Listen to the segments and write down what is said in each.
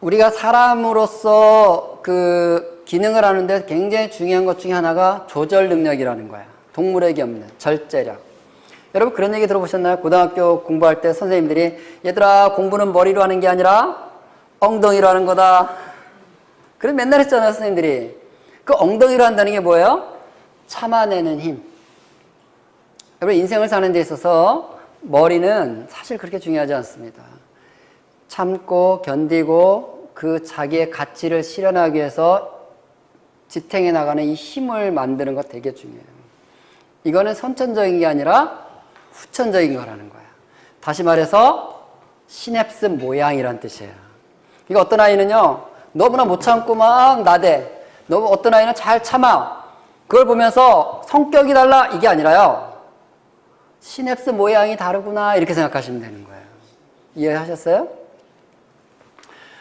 우리가 사람으로서 그 기능을 하는데 굉장히 중요한 것 중에 하나가 조절 능력이라는 거야. 동물에게 없는 절제력. 여러분 그런 얘기 들어보셨나요? 고등학교 공부할 때 선생님들이 얘들아 공부는 머리로 하는 게 아니라 엉덩이로 하는 거다. 그럼 맨날 했잖아요, 선생님들이. 그 엉덩이로 한다는 게 뭐예요? 참아내는 힘. 여러분 인생을 사는 데 있어서 머리는 사실 그렇게 중요하지 않습니다. 참고 견디고 그 자기의 가치를 실현하기 위해서 지탱해 나가는 이 힘을 만드는 거 되게 중요해요. 이거는 선천적인 게 아니라 후천적인 거라는 거야. 다시 말해서 시냅스 모양이란 뜻이에요. 이거 어떤 아이는요 너무나 못 참고 막 나대. 어떤 아이는 잘 참아. 그걸 보면서 성격이 달라 이게 아니라요. 시냅스 모양이 다르구나 이렇게 생각하시면 되는 거예요. 이해하셨어요?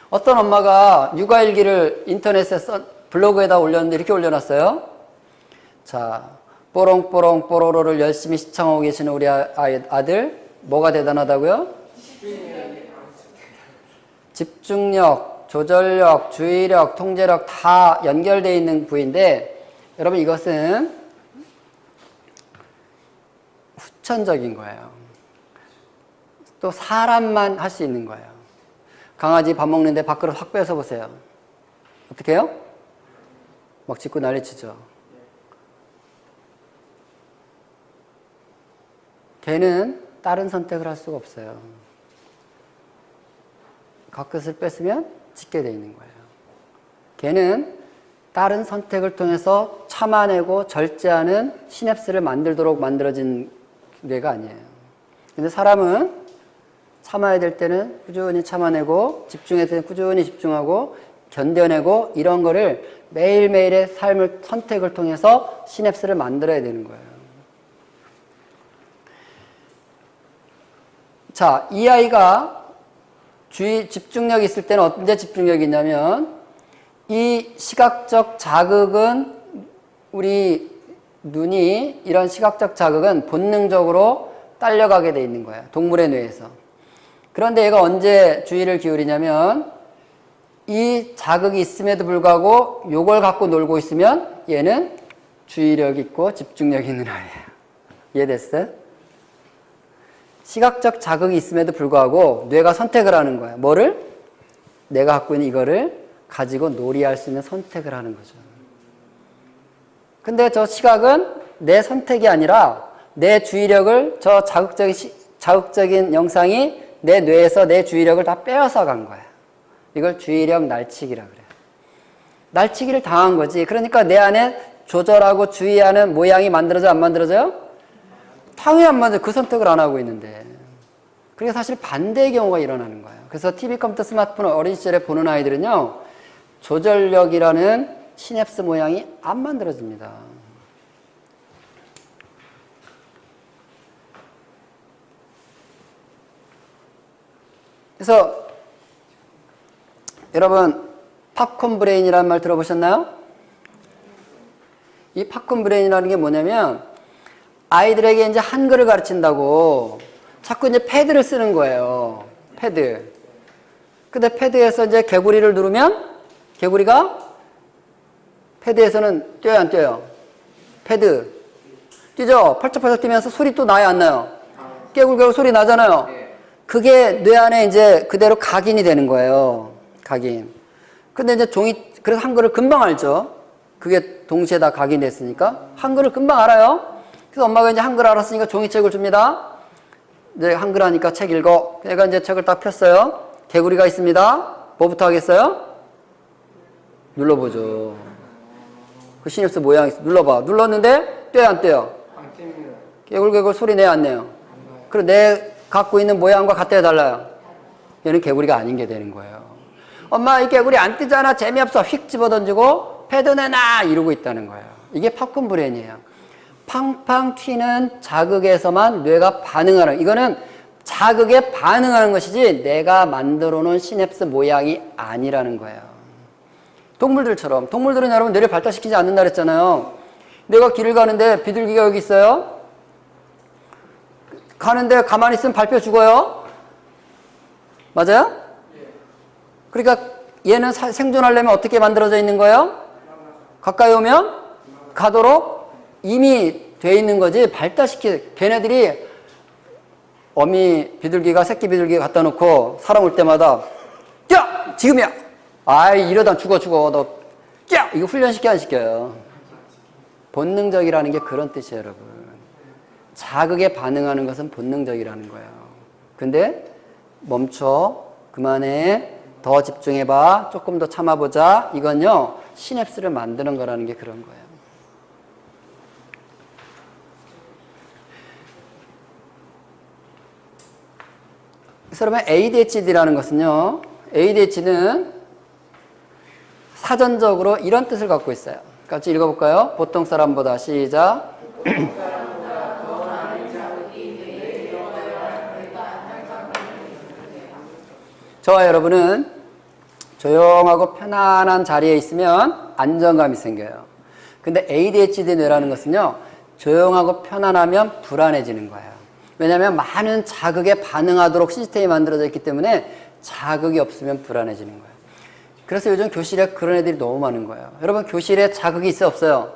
어떤 엄마가 육아일기를 인터넷에 블로그에다 올렸는데 이렇게 올려놨어요. 자, 뽀롱뽀롱 뽀로로를 열심히 시청하고 계시는 우리 아들 뭐가 대단하다고요? 집중력, 조절력, 주의력, 통제력 다 연결되어 있는 부위인데 여러분 이것은 후천적인 거예요. 또 사람만 할 수 있는 거예요. 강아지 밥 먹는데 밥그릇 확 빼서 보세요. 어떻게 해요? 막 짖고 난리치죠. 걔는 다른 선택을 할 수가 없어요. 밥그릇을 뺐으면 짖게 돼 있는 거예요. 걔는 다른 선택을 통해서 참아내고 절제하는 시냅스를 만들도록 만들어진 뇌가 아니에요. 근데 사람은 참아야 될 때는 꾸준히 참아내고 집중해야 될 때는 꾸준히 집중하고 견뎌내고 이런 거를 매일매일의 삶을 선택을 통해서 시냅스를 만들어야 되는 거예요. 자, 이 아이가 집중력이 있을 때는 언제 집중력이 있냐면 이 시각적 자극은 우리 눈이 이런 시각적 자극은 본능적으로 딸려가게 돼 있는 거예요. 동물의 뇌에서. 그런데 얘가 언제 주의를 기울이냐면 이 자극이 있음에도 불구하고 요걸 갖고 놀고 있으면 얘는 주의력 있고 집중력 있는 아이예요. 이해됐어요? 시각적 자극이 있음에도 불구하고 뇌가 선택을 하는 거예요. 뭐를? 내가 갖고 있는 이거를 가지고 놀이할 수 있는 선택을 하는 거죠. 근데 저 시각은 내 선택이 아니라 내 주의력을 저 자극적인 영상이 내 뇌에서 내 주의력을 다 빼앗아 간 거야. 이걸 주의력 날치기라 그래요. 날치기를 당한 거지. 그러니까 내 안에 조절하고 주의하는 모양이 만들어져 안 만들어져요? 당연히 안 만들어져. 그 선택을 안 하고 있는데. 그게 사실 반대의 경우가 일어나는 거예요. 그래서 TV, 컴퓨터, 스마트폰을 어린 시절에 보는 아이들은요. 조절력이라는 시냅스 모양이 안 만들어집니다. 그래서 여러분 팝콘 브레인이라는 말 들어보셨나요? 이 팝콘 브레인이라는 게 뭐냐면 아이들에게 이제 한글을 가르친다고 자꾸 이제 패드를 쓰는 거예요. 패드. 근데 패드에서 이제 개구리를 누르면 개구리가 패드에서는 뛰어요, 안 뛰어요? 패드. 뛰죠? 펄쩍펄쩍 뛰면서 소리 또 나요, 안 나요? 깨굴깨굴 소리 나잖아요. 그게 뇌 안에 이제 그대로 각인이 되는 거예요. 각인. 근데 이제 그래서 한글을 금방 알죠? 그게 동시에 다 각인됐으니까. 한글을 금방 알아요. 그래서 엄마가 이제 한글 알았으니까 종이책을 줍니다. 이제 한글 하니까 책 읽어. 얘가 이제 책을 딱 폈어요. 개구리가 있습니다. 뭐부터 하겠어요? 눌러보죠. 그 시냅스 모양이 있어. 눌러봐. 눌렀는데 뛰어요, 안 뛰어요? 개굴개굴 소리 내요, 안 내요? 그리고 내 갖고 있는 모양과 같아야 달라요. 얘는 개구리가 아닌 게 되는 거예요. 엄마, 이 개구리 안 뛰잖아. 재미없어. 휙 집어던지고 패드 내놔 이러고 있다는 거예요. 이게 팝콘 브레인이에요. 팡팡 튀는 자극에서만 뇌가 반응하는, 이거는 자극에 반응하는 것이지 내가 만들어 놓은 시냅스 모양이 아니라는 거예요. 동물들처럼. 동물들은 여러분 뇌를 발달시키지 않는다 그랬잖아요. 내가 길을 가는데 비둘기가 여기 있어요. 가는데 가만히 있으면 밟혀 죽어요. 맞아요? 그러니까 얘는 생존하려면 어떻게 만들어져 있는 거예요? 가까이 오면 가도록 이미 돼 있는 거지. 걔네들이 어미 비둘기가 새끼 비둘기 갖다 놓고 사람 올 때마다 야! 지금이야! 아이 이러다 죽어 너 야! 이거 훈련시켜 안 시켜요? 본능적이라는 게 그런 뜻이에요, 여러분. 자극에 반응하는 것은 본능적이라는 거예요. 근데 멈춰, 그만해, 더 집중해봐, 조금 더 참아보자. 이건요, 시냅스를 만드는 거라는 게 그런 거예요. 그래서 여러분 ADHD라는 것은요, ADHD는 사전적으로 이런 뜻을 갖고 있어요. 같이 읽어볼까요? 보통 사람보다 시작. 저와 여러분은 조용하고 편안한 자리에 있으면 안정감이 생겨요. 근데 ADHD 뇌라는 것은요, 조용하고 편안하면 불안해지는 거예요. 왜냐하면 많은 자극에 반응하도록 시스템이 만들어져 있기 때문에 자극이 없으면 불안해지는 거예요. 그래서 요즘 교실에 그런 애들이 너무 많은 거예요. 여러분 교실에 자극이 있어요, 없어요?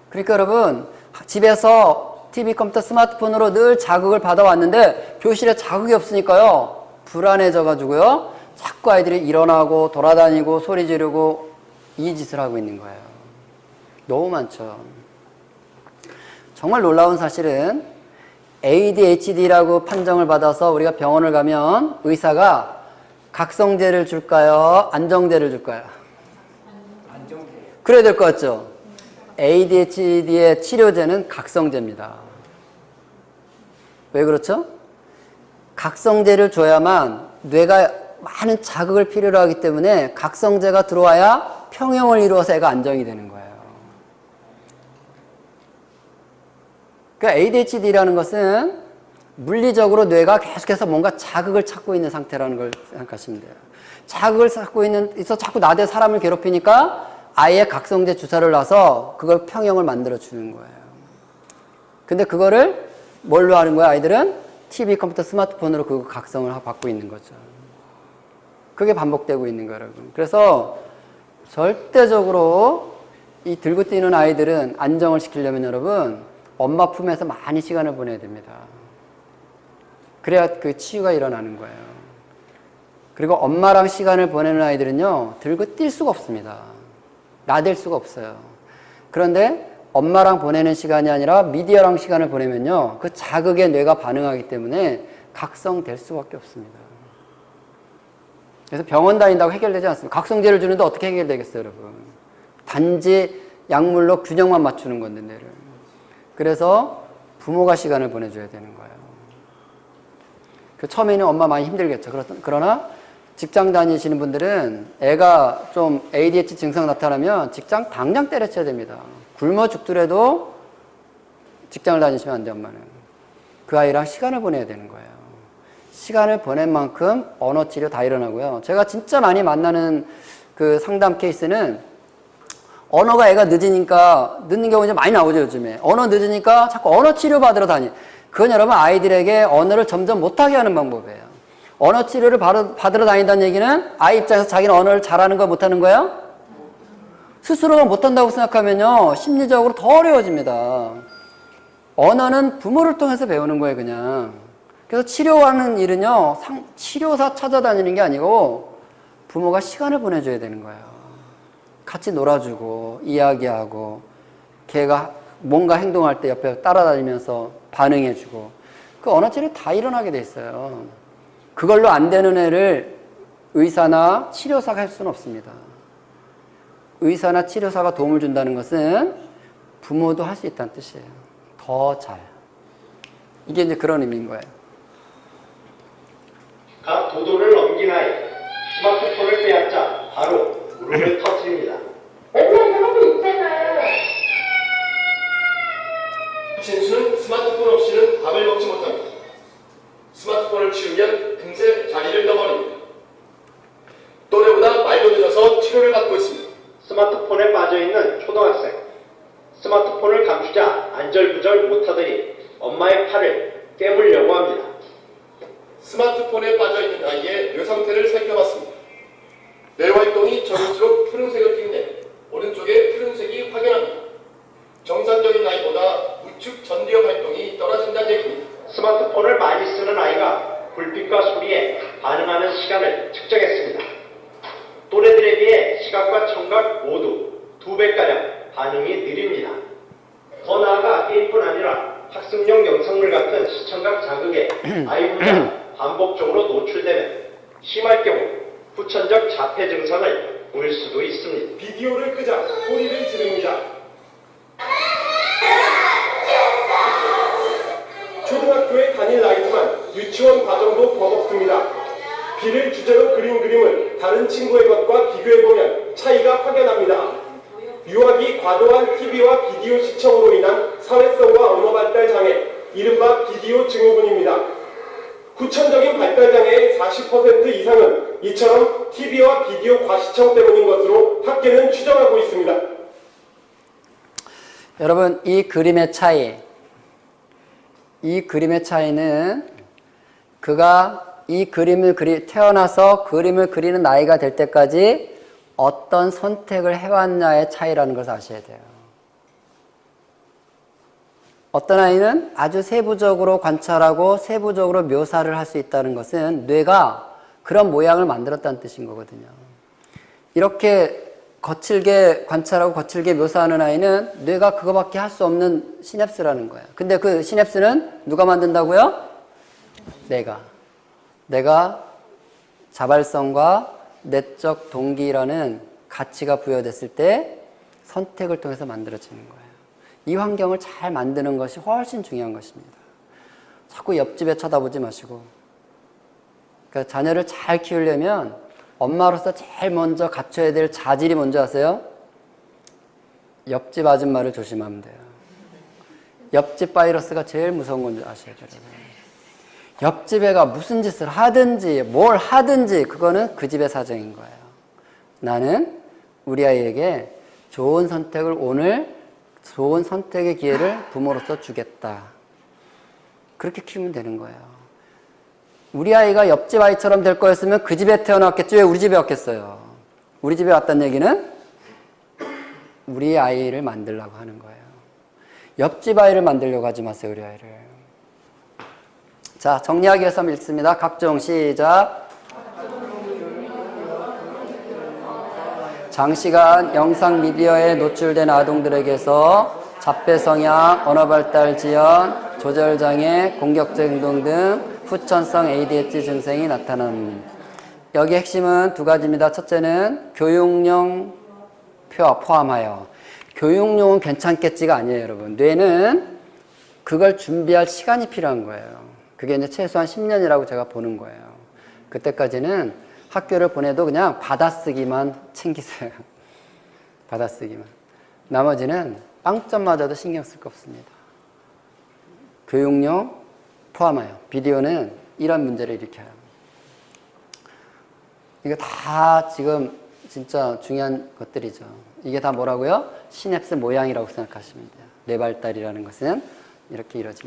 그러니까 여러분 집에서 TV, 컴퓨터, 스마트폰으로 늘 자극을 받아왔는데 교실에 자극이 없으니까요, 불안해져 가지고요, 자꾸 아이들이 일어나고 돌아다니고 소리 지르고 이 짓을 하고 있는 거예요. 너무 많죠. 정말 놀라운 사실은 ADHD라고 판정을 받아서 우리가 병원을 가면 의사가 각성제를 줄까요? 안정제를 줄까요? 안정제. 그래야 될 것 같죠? ADHD의 치료제는 각성제입니다. 왜 그렇죠? 각성제를 줘야만 뇌가 많은 자극을 필요로 하기 때문에 각성제가 들어와야 평형을 이루어서 애가 안정이 되는 거예요. 그러니까 ADHD라는 것은 물리적으로 뇌가 계속해서 뭔가 자극을 찾고 있는 상태라는 걸 생각하시면 돼요. 자극을 찾고 있어 자꾸 나대 사람을 괴롭히니까 아예 각성제 주사를 놔서 그걸 평형을 만들어 주는 거예요. 근데 그거를 뭘로 하는 거야? 아이들은 TV, 컴퓨터, 스마트폰으로 그 각성을 받고 있는 거죠. 그게 반복되고 있는 거예요, 여러분. 그래서 절대적으로 이 들고 뛰는 아이들은 안정을 시키려면 여러분 엄마 품에서 많이 시간을 보내야 됩니다. 그래야 그 치유가 일어나는 거예요. 그리고 엄마랑 시간을 보내는 아이들은요, 들고 뛸 수가 없습니다. 나댈 수가 없어요. 그런데 엄마랑 보내는 시간이 아니라 미디어랑 시간을 보내면요, 그 자극에 뇌가 반응하기 때문에 각성될 수밖에 없습니다. 그래서 병원 다닌다고 해결되지 않습니다. 각성제를 주는데 어떻게 해결되겠어요, 여러분? 단지 약물로 균형만 맞추는 건데, 뇌를. 그래서 부모가 시간을 보내줘야 되는 거예요. 처음에는 엄마 많이 힘들겠죠. 그러나 직장 다니시는 분들은 애가 좀 ADHD 증상 나타나면 직장 당장 때려쳐야 됩니다. 굶어 죽더라도 직장을 다니시면 안 돼, 엄마는. 그 아이랑 시간을 보내야 되는 거예요. 시간을 보낸 만큼 언어 치료 다 일어나고요. 제가 진짜 많이 만나는 그 상담 케이스는 언어가 애가 늦는 경우 이제 많이 나오죠, 요즘에. 언어 늦으니까 자꾸 언어 치료 받으러 다니. 그건 여러분 아이들에게 언어를 점점 못하게 하는 방법이에요. 언어 치료를 받으러 다닌다는 얘기는 아이 입장에서 자기는 언어를 잘하는 거 못하는 거예요? 스스로가 못한다고 생각하면요, 심리적으로 더 어려워집니다. 언어는 부모를 통해서 배우는 거예요, 그냥. 그래서 치료하는 일은요, 치료사 찾아다니는 게 아니고 부모가 시간을 보내줘야 되는 거예요. 같이 놀아주고 이야기하고 걔가 뭔가 행동할 때 옆에 따라다니면서 반응해주고, 그 언어치료 다 일어나게 돼 있어요. 그걸로 안 되는 애를 의사나 치료사가 할 수는 없습니다. 의사나 치료사가 도움을 준다는 것은 부모도 할 수 있다는 뜻이에요. 더 잘. 이게 이제 그런 의미인 거예요. 각 도도를 넘긴 아이, 스마트폰을 빼앗자 바로 무릎을 터뜨립니다. 하고 있잖아요. 진수는 스마트폰 없이는 밥을 먹지 못합니다. 스마트폰을 치우면 금세 자리를 떠버립니다. 또래보다 말도 늦어서 치료를 받고 있습니다. 스마트폰에 빠져있는 초등학생. 스마트폰을 감추자 안절부절 못하더니 엄마의 팔을 깨물려고 합니다. 스마트폰에 빠져있는 아이의 뇌 상태를 살펴봤습니다. 뇌와 시간을 측정했습니다. 또래들에 비해 시각과 청각 모두 2배가량 반응이 느립니다. 더 나아가 게임뿐 아니라 학습용 영상물 같은 시청각 자극에 아이보다 반복적으로 노출되면 심할 경우 후천적 자폐 증상을 보일 수도 있습니다. 비디오를 끄자 소리를 지릅니다. 초등학교에 다닐 나이지만 유치원 과정도 버겁습니다. 비를 주제로 그린 그림을 다른 친구의 것과 비교해보면 차이가 확연합니다. 유아기 과도한 TV와 비디오 시청으로 인한 사회성과 언어 발달 장애, 이른바 비디오 증후군입니다. 후천적인 발달 장애의 40% 이상은 이처럼 TV와 비디오 과시청 때문인 것으로 학계는 추정하고 있습니다. 여러분, 이 그림의 차이는 그가 이 그림을 태어나서 그림을 그리는 나이가 될 때까지 어떤 선택을 해왔냐의 차이라는 것을 아셔야 돼요. 어떤 아이는 아주 세부적으로 관찰하고 세부적으로 묘사를 할 수 있다는 것은 뇌가 그런 모양을 만들었다는 뜻인 거거든요. 이렇게 거칠게 관찰하고 거칠게 묘사하는 아이는 뇌가 그거밖에 할 수 없는 시냅스라는 거예요. 근데 그 시냅스는 누가 만든다고요? 내가 자발성과 내적 동기라는 가치가 부여됐을 때 선택을 통해서 만들어지는 거예요. 이 환경을 잘 만드는 것이 훨씬 중요한 것입니다. 자꾸 옆집에 쳐다보지 마시고, 그러니까 자녀를 잘 키우려면 엄마로서 제일 먼저 갖춰야 될 자질이 뭔지 아세요? 옆집 아줌마를 조심하면 돼요. 옆집 바이러스가 제일 무서운 건지 아셔야 돼요. 옆집 애가 무슨 짓을 하든지 뭘 하든지 그거는 그 집의 사정인 거예요. 나는 우리 아이에게 좋은 선택을 오늘 좋은 선택의 기회를 부모로서 주겠다. 그렇게 키우면 되는 거예요. 우리 아이가 옆집 아이처럼 될 거였으면 그 집에 태어났겠지 왜 우리 집에 왔겠어요. 우리 집에 왔다는 얘기는 우리 아이를 만들려고 하는 거예요. 옆집 아이를 만들려고 하지 마세요. 우리 아이를. 자, 정리하기 위해서 한번 읽습니다. 각종 시작. 장시간 영상 미디어에 노출된 아동들에게서 자폐 성향, 언어 발달 지연, 조절 장애, 공격적 행동 등 후천성 ADHD 증상이 나타납니다. 여기 핵심은 두 가지입니다. 첫째는 교육용 포함하여. 교육용은 괜찮겠지가 아니에요, 여러분. 뇌는 그걸 준비할 시간이 필요한 거예요. 그게 이제 최소한 10년이라고 제가 보는 거예요. 그때까지는 학교를 보내도 그냥 받아쓰기만 챙기세요. 받아쓰기만. 나머지는 빵점 맞아도 신경 쓸 거 없습니다. 교육용 포함하여. 비디오는 이런 문제를 일으켜요. 이게 다 지금 진짜 중요한 것들이죠. 이게 다 뭐라고요? 시냅스 모양이라고 생각하시면 돼요. 뇌 발달이라는 것은 이렇게 이루어집니다.